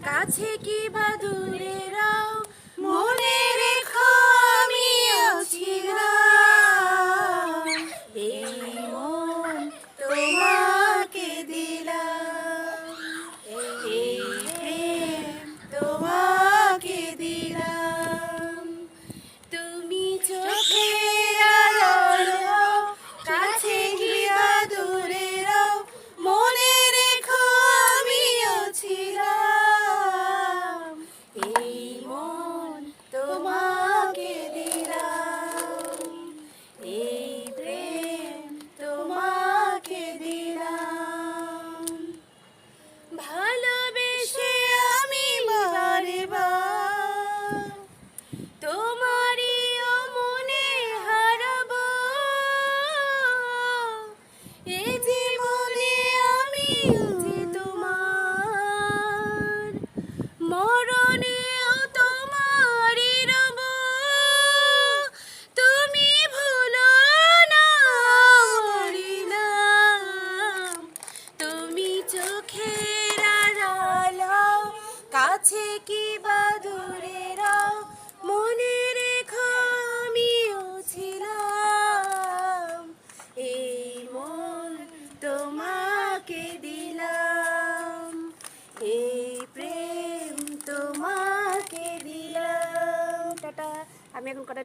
কাছে কি বা দূরে রাও, মনে রেখো আমিও ছিলাম। এই মন তোমাকে দিলাম, এই প্রেম তোমাকে দিলাম। তুমি চোখের আড়ালো, কাছে কি বা দূরে রাও, মনে রেখো আমিও ছিলাম। এই মন তোমাকে দিলাম, এই প্রেম তোমাকে দিলাম। ভালোবেসে আমি বারে বার তোমারই মনে হারাবো। এ জীবনে আমি যে তোমার, মরণেও তোমারই রব। তুমি ভুলো না আমারই নাম, তুমি চোখের আড়ালো, কাছে কি বা দূরে রাও, মনে রেখো আমিও ছিলাম। এই মন তোমাকে দিলাম, এই প্রেম তোমাকে দিলাম। টাটা। আমি এখন কটা